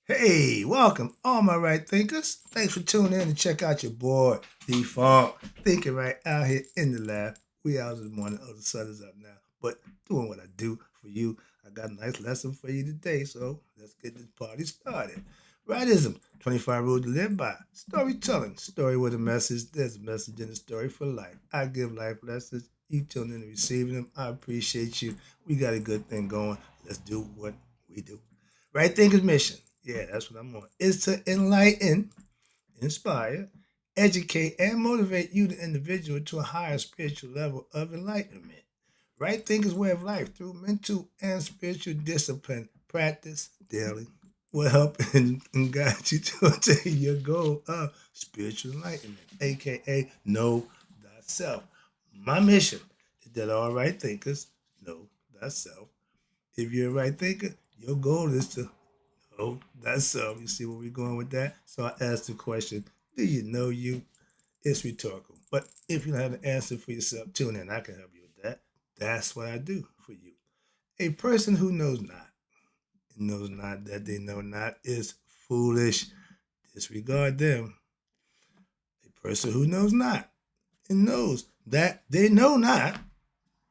Hey, welcome, all my right thinkers. Thanks for tuning in and check out your boy, D Funk. Thinking right out here in the lab. We out this morning. Oh, the sun is up now. But doing what I do for you, I got a nice lesson for you today. So let's get this party started. Rightism, 25 rules to live by. Storytelling, story with a message. There's a message in the story for life. I give life lessons. You tune in and receiving them. I appreciate you. We got a good thing going. Let's do what we do. Right Thinker's mission. Yeah, that's what I'm on. Is to enlighten, inspire, educate, and motivate you, the individual, to a higher spiritual level of enlightenment. Right Thinker's way of life through mental and spiritual discipline, practice daily, will help and guide you to attain your goal of spiritual enlightenment, aka know thyself. My mission is that all right thinkers know thyself. If you're a right thinker, your goal is to know thyself. You see where we're going with that? So I asked the question, do you know you? It's rhetorical. But if you don't have an answer for yourself, tune in. I can help you with that. That's what I do for you. A person who knows not that they know not, is foolish. Disregard them. A person who knows not and knows that they know not,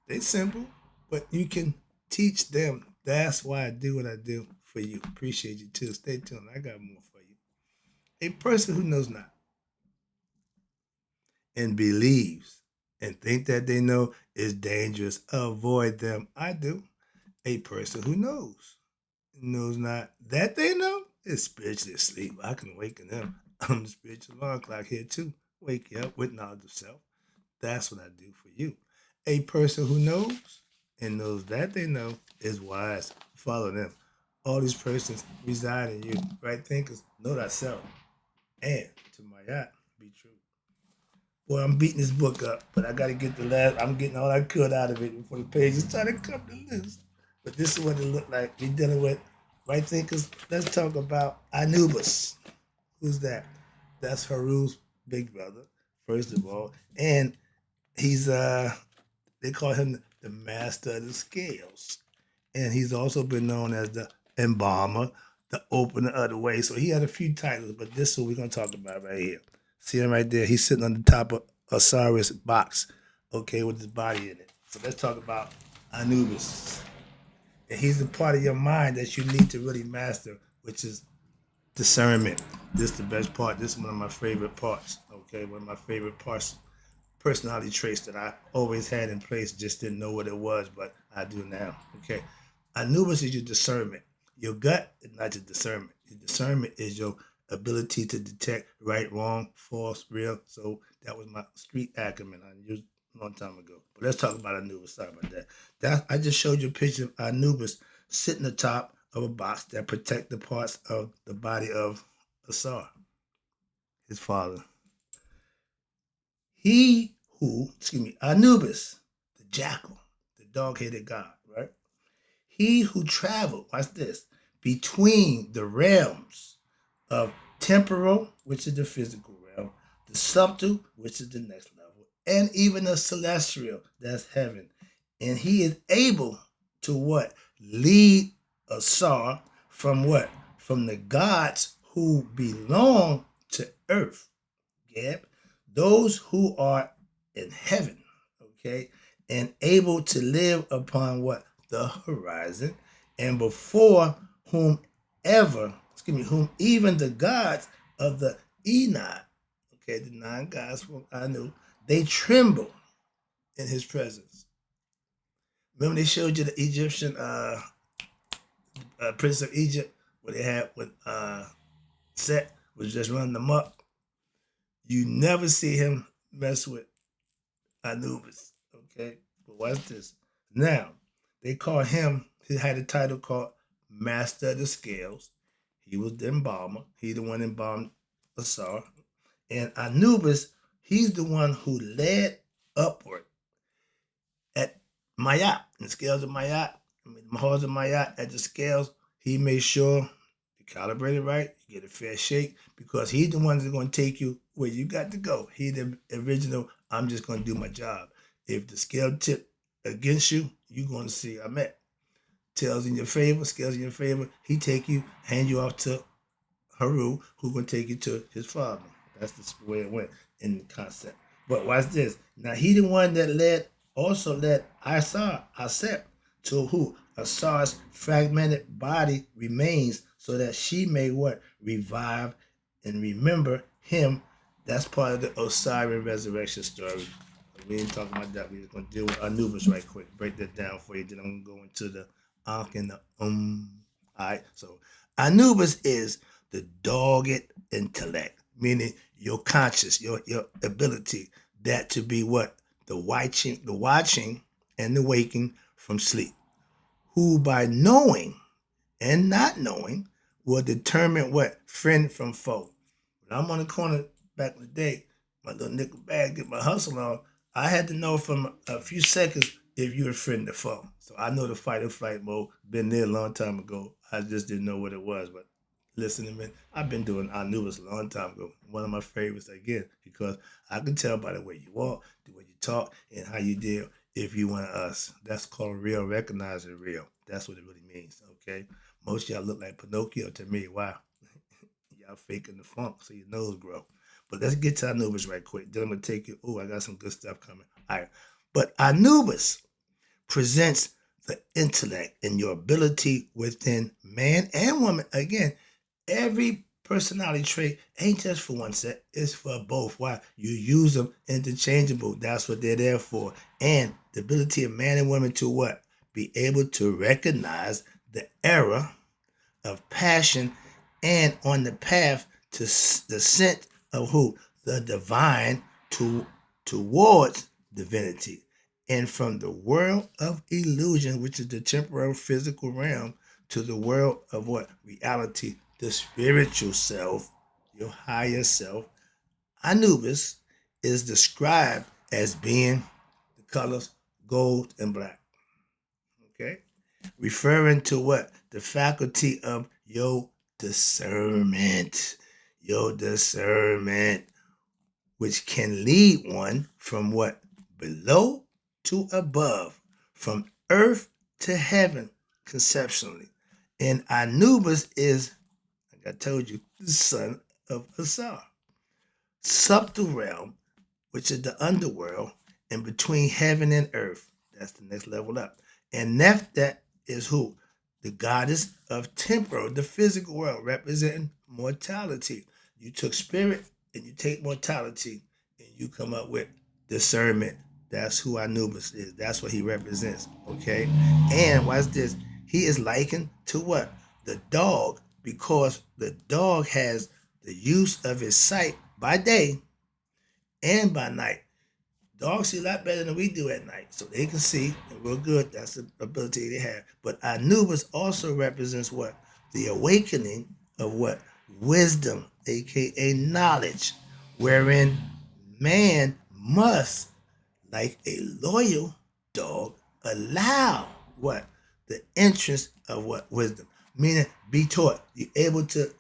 they simple, but you can teach them. That's why I do what I do for you. Appreciate you too. Stay tuned. I got more for you. A person who knows not and believes and think that they know is dangerous. Avoid them. I do. A person who knows not that they know is spiritually asleep. I can awaken them. I'm the spiritual alarm clock here too. Wake you up with knowledge of self. That's what I do for you. A person who knows and knows that they know is wise. Follow them. All these persons reside in you. Right thinkers know thyself. And to my yacht, be true. Boy, I'm beating this book up, but I got to get the last. I'm getting all I could out of it before the pages start to come to loose. But this is what it looked like. We're dealing with right thinkers. Let's talk about Anubis. Who's that? That's Haru's big brother, first of all. And he's they call him the master of the scales. And he's also been known as the embalmer, the opener of the way. So he had a few titles, but this is what we're gonna talk about right here. See him right there? He's sitting on the top of Osiris box, okay, with his body in it. So let's talk about Anubis. And he's the part of your mind that you need to really master, which is discernment. This is the best part. This is one of my favorite parts. Okay, one of my favorite parts, personality traits that I always had in place, just didn't know what it was, but I do now. Okay, Anubis is your discernment. Your gut is not your discernment. Your discernment is your ability to detect right, wrong, false, real. So that was my street acumen I used a long time ago. But let's talk about Anubis. Sorry about that. I just showed you a picture of Anubis sitting atop of a box that protect the parts of the body of Asar, his father. Anubis, the jackal, the dog-headed god, right? He who traveled, watch this, between the realms of temporal, which is the physical realm, the subtle, which is the next level, and even the celestial, that's heaven. And he is able to what? Lead Asar from what? From the gods who belong to earth. Gab, those who are in heaven, okay, and able to live upon what? The horizon, and before whom even the gods of the Enoch, okay, the nine gods from Anu, they tremble in his presence. Remember they showed you the Egyptian prince of Egypt, where they had when Set was just running them up. You never see him mess with Anubis. Okay, but watch this. Now they call him. He had a title called Master of the Scales. He was the embalmer. He the one embalmed Asar, and Anubis. He's the one who led upward at Mayat, in the scales of Mayat. I mean, the halls of Mayat at the scales. He made sure you calibrate it right, you get a fair shake, because he's the one that's going to take you where you got to go. He the original. I'm just going to do my job. If the scale tip against you, you're going to see I'm at. Tails in your favor, scales in your favor. He take you, hand you off to Haru, who gonna take you to his father. That's the way it went in the concept. But watch this. Now he the one that also led Asep to who? Asar's fragmented body remains so that she may what? Revive and remember him. That's part of the Osiris resurrection story. We ain't talking about that. We're just gonna deal with Anubis right quick. Break that down for you. Then I'm gonna go into the Ankh and the Alright, so Anubis is the dogged intellect, meaning your conscious, your ability, that to be what? The watching and the waking from sleep, who by knowing and not knowing will determine what? Friend from foe. When I'm on the corner back in the day, my little nickel bag, get my hustle on, I had to know from a few seconds if you're a friend or foe. So I know the fight or flight mode. Been there a long time ago. I just didn't know what it was. But listen to me, I've been doing I knew it a long time ago. One of my favorites again, because I can tell by the way you walk, the way you talk, and how you deal if you one of us. That's called real, recognizing real. That's what it really means, okay? Most of y'all look like Pinocchio to me. Why? Y'all faking the funk so your nose grow. But let's get to Anubis right quick. Then I'm gonna take you. Oh, I got some good stuff coming. All right. But Anubis presents the intellect and your ability within man and woman. Again, every personality trait ain't just for one set, it's for both. Why? You use them interchangeable. That's what they're there for. And the ability of man and woman to what? Be able to recognize the error of passion and on the path to the scent of who? The divine towards divinity. And from the world of illusion, which is the temporal physical realm, to the world of what? Reality, the spiritual self, your higher self. Anubis is described as being the colors gold and black. Okay? Referring to what? The faculty of your discernment. Your discernment, which can lead one from what? Below to above, from earth to heaven, conceptually. And Anubis is, like I told you, the son of Asar. Subtle realm, which is the underworld, and between heaven and earth. That's the next level up. And Nephthah is who? The goddess of temporal, the physical world, representing mortality. You took spirit and you take mortality, and you come up with discernment. That's who Anubis is. That's what he represents. Okay? And watch this. He is likened to what? The dog, because the dog has the use of his sight by day and by night. Dogs see a lot better than we do at night, so they can see and real good. That's the ability they have. But Anubis also represents what? The awakening of what? Wisdom, aka knowledge, wherein man must, like a loyal dog, allow what? The entrance of what? Wisdom. Meaning be taught. You're able to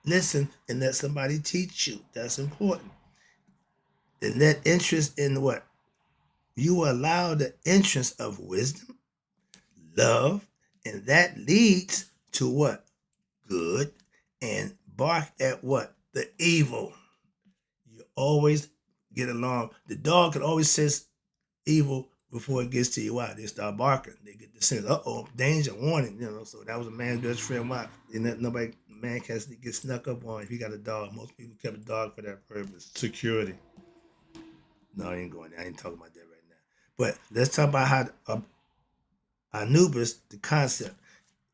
listen and let somebody teach you. That's important. And that interest in what? You allow the entrance of wisdom, love, and that leads to what? Good, and bark at what? The evil. You always get along. The dog can always sense evil before it gets to you. Why? They start barking. They get the sense, danger, warning. So that was a man's best friend. Why? And nobody, man can't get snuck up on if he got a dog. Most people kept a dog for that purpose. Security. No, I ain't going there. I ain't talking about that right now. But let's talk about how Anubis, the concept,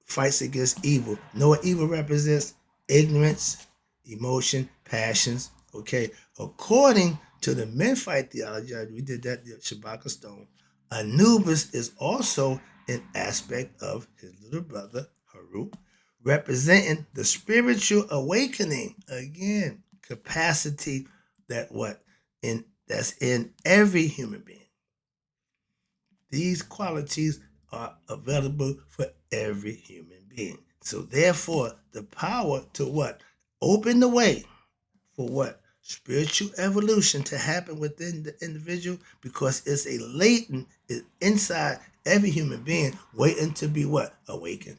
fights against evil. Know what evil represents? Ignorance, emotion, passions. Okay. According to the Menphite theology, we did that, the Shabaka Stone, Anubis is also an aspect of his little brother, Haru, representing the spiritual awakening. Again, capacity that what? That's in every human being. These qualities are available for every human being. So therefore, the power to what? Open the way for what? Spiritual evolution to happen within the individual, because it's a latent, it's inside every human being waiting to be what? Awakened.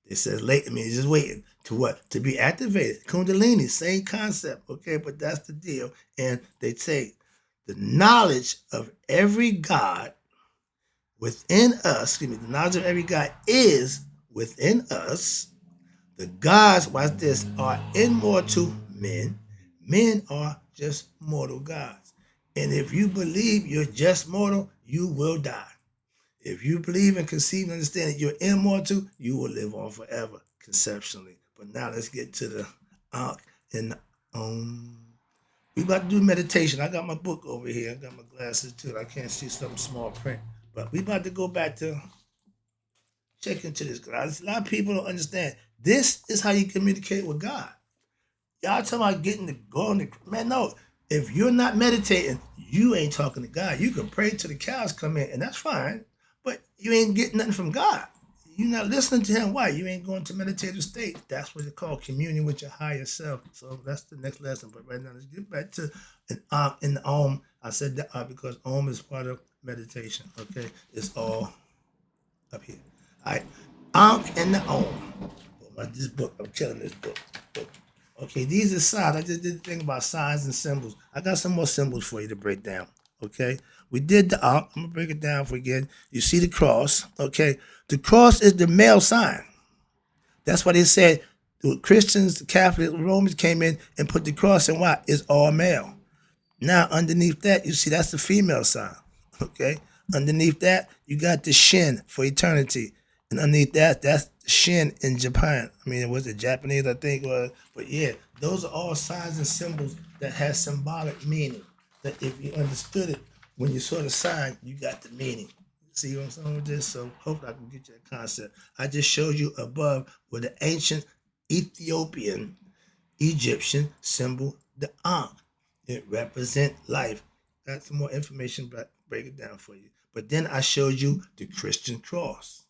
It says late, I mean, it's just waiting to what? To be activated. Kundalini, same concept, okay? But that's the deal. And they say the knowledge of every God within us, excuse me, the knowledge of every God is within us. The gods, watch this, are immortal men. Men are just mortal gods. And if you believe you're just mortal, you will die. If you believe and conceive and understand that you're immortal, you will live on forever, conceptually. But now let's get to the Ankh and the we about to do meditation. I got my book over here. I got my glasses too. I can't see some small print. But we about to go back to check into this. Because a lot of people don't understand. This is how you communicate with God. Y'all talking about getting to going to man, no. If you're not meditating, you ain't talking to God. You can pray till the cows come in, and that's fine. But you ain't getting nothing from God. You're not listening to him. Why? You ain't going to meditative state. That's what it's called, communion with your higher self. So that's the next lesson. But right now, let's get back to in the Om. I said that because Om is part of meditation. Okay, it's all up here. All right, Ankh and the Om. This book, I'm killing this book. Okay, these are signs. I just did the thing about signs and symbols. I got some more symbols for you to break down. Okay, we did the Ankh. I'm gonna break it down for you again. You see the cross. Okay, the cross is the male sign. That's why they said the Christians, the Catholics, the Romans came in and put the cross in what? It's all male. Now, underneath that, you see that's the female sign. Okay? Underneath that, you got the shin for eternity. And underneath that, that's shin in Japan. I mean, was it Japanese, I think? But yeah, those are all signs and symbols that has symbolic meaning. That if you understood it, when you saw the sign, you got the meaning. See what I'm saying with this? So hopefully I can get you a concept. I just showed you above with the ancient Ethiopian Egyptian symbol, the Ankh. It represents life. Got some more information, but break it down for you. But then I showed you the Christian cross.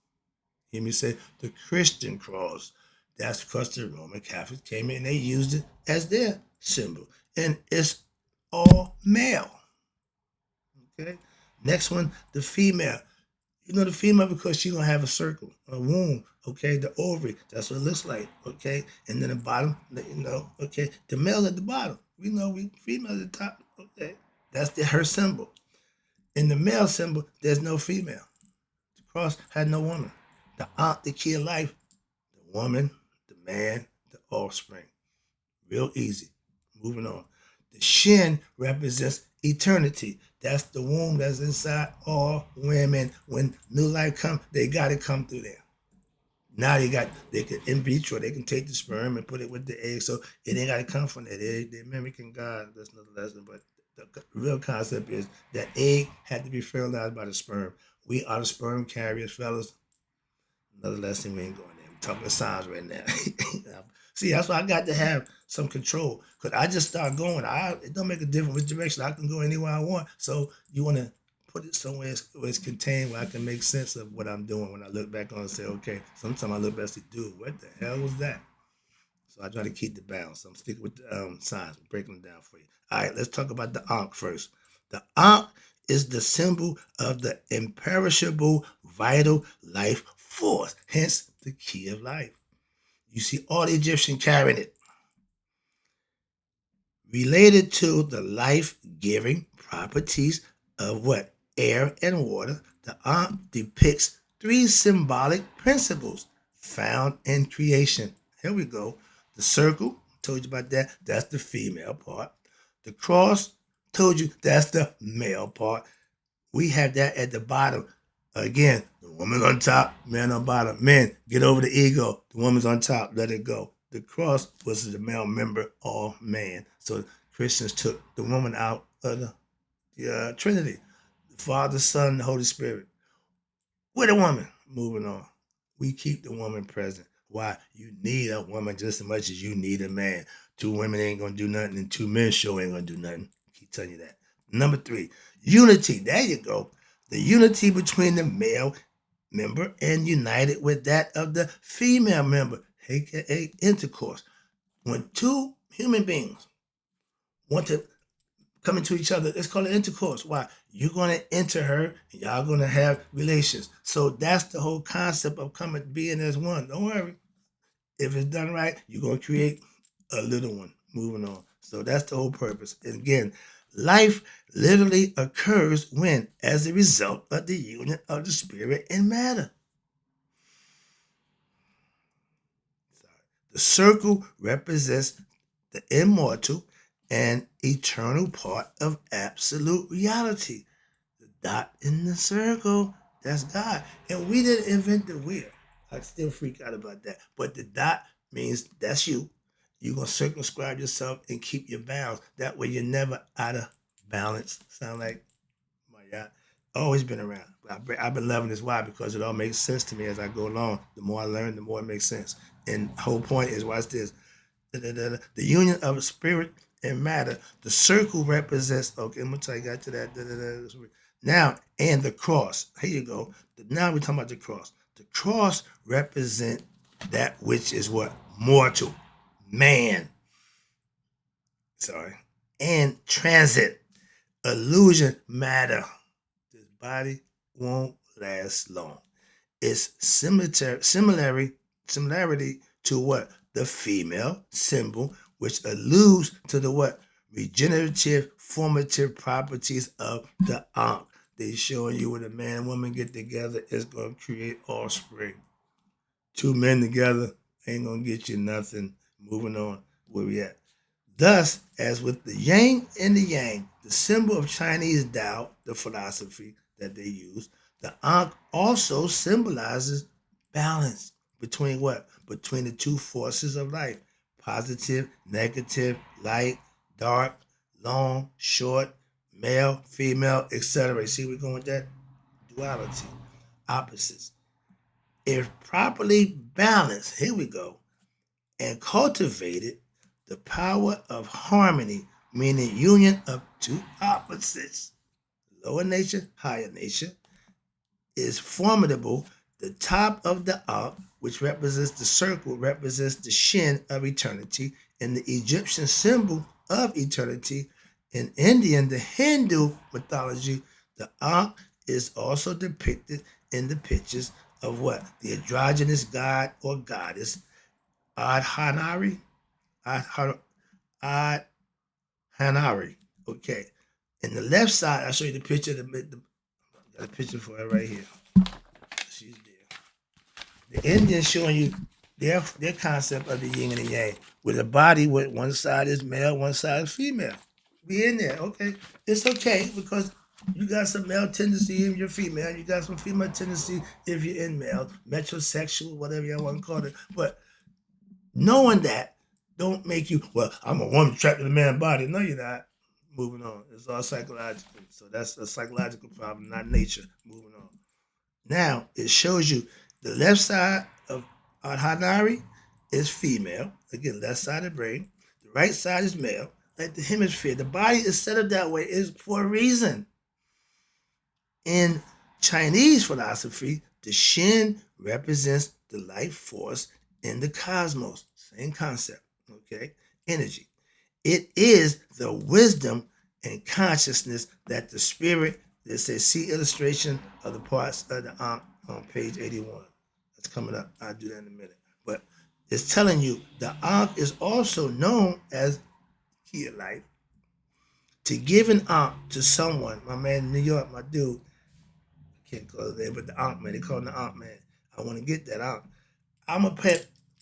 Hear me say the Christian cross. That's because the Roman Catholics came in and they used it as their symbol. And it's all male. Okay. Next one, the female. You know the female because she's gonna have a circle, a womb, okay, the ovary. That's what it looks like, okay. And then the bottom, you know, okay. The male at the bottom. We know we female at the top, okay. That's her symbol. In the male symbol, there's no female. The cross had no woman. The Ankh, the key of life, the woman, the man, the offspring. Real easy. Moving on. The shin represents eternity. That's the womb that's inside all women. When new life comes, they got to come through there. Now they can in vitro, they can take the sperm and put it with the egg. So it ain't got to come from that. They're mimicking God. That's another lesson. But the real concept is that egg had to be fertilized by the sperm. We are the sperm carriers, fellas. Another lesson, we ain't going there. We're talking signs right now. See, that's why I got to have some control. Because I just start going. It don't make a difference which direction. I can go anywhere I want. So you want to put it somewhere where it's contained, where I can make sense of what I'm doing when I look back on and say, okay, sometimes I look back and say, dude, what the hell was that? So I try to keep the balance. So I'm sticking with the signs, breaking them down for you. All right, let's talk about the Ankh first. The Ankh is the symbol of the imperishable, vital life force, hence the key of life. You see all the Egyptians carrying it. Related to the life-giving properties of what? Air and water, the Ankh depicts three symbolic principles found in creation. Here we go. The circle, told you about that. That's the female part. The cross, told you that's the male part. We have that at the bottom. Again, the woman on top, man on bottom. Men, get over the ego. The woman's on top, let it go. The cross was the male member, all man. So Christians took the woman out of the Trinity. The Father, Son, the Holy Spirit. With a woman. Moving on. We keep the woman present. Why? You need a woman just as much as you need a man. Two women ain't gonna do nothing, and two men sure ain't gonna do nothing. Keep telling you that. Number three, unity. There you go. The unity between the male member and united with that of the female member, aka intercourse. When two human beings want to come into each other, it's called an intercourse. Why? You're gonna enter her, and y'all gonna have relations. So that's the whole concept of coming being as one. Don't worry. if it's done right, you're going to create a little one. Moving on. So that's the whole purpose. And again, life literally occurs when, as a result of the union of the spirit and matter. The circle represents the immortal and eternal part of absolute reality. The dot in the circle, that's God. And we didn't invent the wheel. I still freak out about that. But the dot means that's you. You're going to circumscribe yourself and keep your bounds. That way you're never out of balance. Sound like my God. Always been around. I've been loving this. Why? Because it all makes sense to me as I go along. The more I learn, the more it makes sense. And the whole point is, watch this. The union of spirit and matter. The circle represents, okay, I'm going to tell you, got to that. Now, and the cross. Here you go. Now we're talking about the cross. The cross represents that which is what? Mortal. Man. Sorry. And transit. Illusion. Matter. This body won't last long. It's similarity to what? The female symbol, which alludes to the what? Regenerative, formative properties of the Ankh. They showing you when a man and woman get together, it's going to create offspring. Two men together ain't going to get you nothing. Moving on, where we at? Thus, as with the yin and the yang, the symbol of Chinese Tao, the philosophy that they use, the Ankh also symbolizes balance between what? Between the two forces of life: positive, negative, light, dark, long, short, male, female, etc. See, we're going with that duality, opposites. If properly balanced, here we go, and cultivated, the power of harmony, meaning union of two opposites, lower nature, higher nature, is formidable. The top of the Ankh, which represents the circle, represents the Shin of eternity, and the Egyptian symbol of eternity. In Indian, the Hindu mythology, the Ankh is also depicted in the pictures of what? The androgynous god or goddess, Hanari. Hanari. Okay. In the left side, I'll show you the picture. Got a picture for her right here. She's there. The Indians showing you their concept of the yin and the yang, with a body with one side is male, one side is female. Be in there, okay? It's okay because you got some male tendency if you're female, you got some female tendency if you're in male, metrosexual, whatever you want to call it. But knowing that don't make you, well, I'm a woman trapped in a man's body. No, you're not. Moving on. It's all psychological. So that's a psychological problem, not nature. Moving on. Now, it shows you the left side of Hanari is female. Again, left side of the brain. The right side is male. Like the hemisphere. The body is set up that way is for a reason. In Chinese philosophy, the Shin represents the life force in the cosmos. Same concept, okay? Energy. It is the wisdom and consciousness that the spirit, that says, see illustration of the parts of the Ankh on page 81. That's coming up. I'll do that in a minute. But it's telling you the Ankh is also known as key of life. To give an Ankh to someone, my man in New York, my dude, can't call it that, but the Ankh man, they call him the Ankh man. I want to get that Ankh. I'm a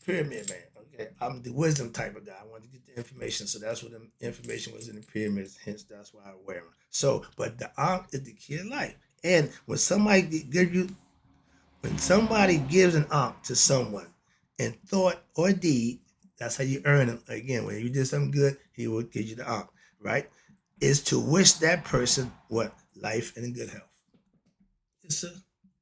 pyramid man. Okay, I'm the wisdom type of guy. I want to get the information, so that's what the information was in the pyramids. Hence, that's why I wear them. So, but the Ankh is the key of life. And when somebody gives an Ankh to someone in thought or deed, that's how you earn them. Again, when you did something good, he will give you the Ankh, right? Is to wish that person what? Life and good health. It's a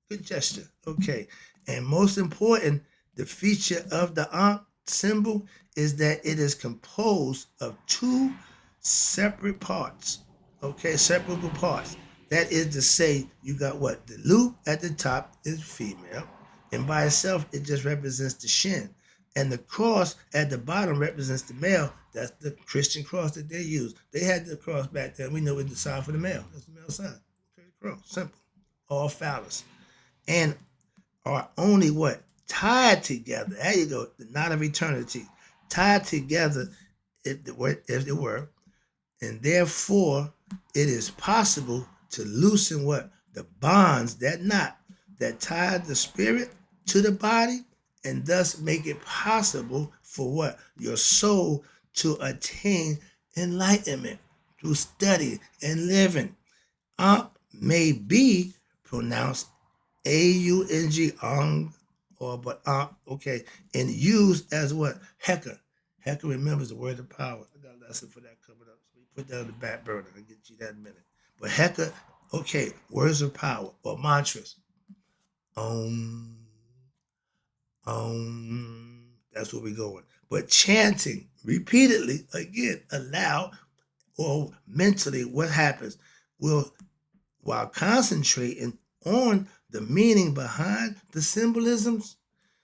good gesture. Okay. And most important, the feature of the Ankh symbol is that it is composed of two separate parts. Okay, separable parts. That is to say, you got what? The loop at the top is female, and by itself, it just represents the Shin. And the cross at the bottom represents the male. That's the Christian cross that they use. They had the cross back then. We know it's the sign for the male. That's the male sign. Okay, cross. Simple. All phallus. And are only what? tied together. There you go, the knot of eternity, tied together, if it were, and therefore it is possible to loosen what? The bonds, that knot that tied the spirit to the body, and thus make it possible for what? Your soul to attain enlightenment through study and living. May be pronounced Aung, or but okay, and used as what? Hecker. Hecker remembers the word of power. I got a lesson for that coming up. So we put that on the back burner. I'll get you that in a minute. But Hecker, okay, words of power or mantras. That's where we're going. But chanting repeatedly, again, aloud or mentally, what happens? Will, while concentrating on the meaning behind the symbolisms,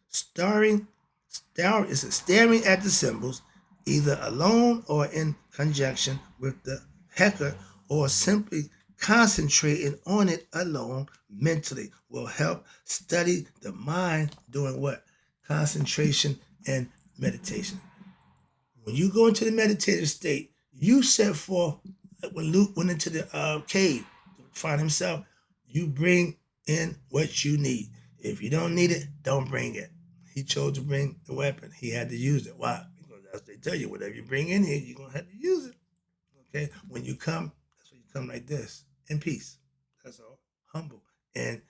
staring at the symbols, either alone or in conjunction with the hecker, or simply concentrating on it alone mentally will help study the mind doing what? Concentration and meditation. When you go into the meditative state, you set forth, when Luke went into the cave to find himself, you bring in what you need. If you don't need it, don't bring it. He chose to bring the weapon. He had to use it. Why? Because that's what they tell you. Whatever you bring in here, you're going to have to use it. Okay? When you come, that's when you come like this, in peace. That's all. Humble. And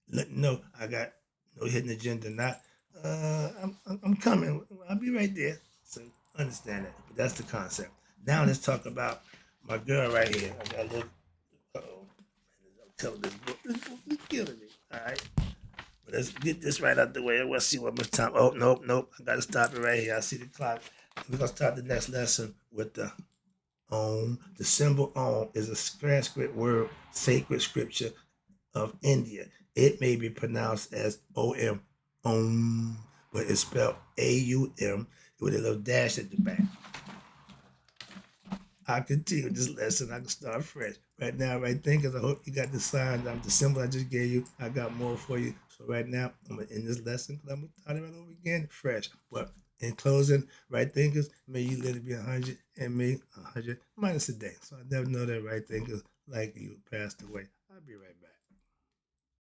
no, I got no hidden agenda. Not, I'm coming. I'll be right there. So understand that. But that's the concept. Now let's talk about my girl right here. I got a little. Uh-oh. I'm telling this book. This book is killing me. All right. But let's get this right out the way. Let's see what much time. Oh, nope. I got to stop it right here. I see the clock. We're going to start the next lesson with the Om. The symbol Om is a Sanskrit word, sacred scripture of India. It may be pronounced as O-M, Om, but it's spelled A-U-M with a little dash at the back. I continue this lesson. I can start fresh. Right now, right thinkers, I hope you got the sign, the symbol I just gave you. I got more for you. So right now, I'm going to end this lesson because I'm going to start it right over again, fresh. But in closing, right thinkers, may you live to be 100 and me 100 minus a day. So I never know that right thinkers like you passed away. I'll be right back.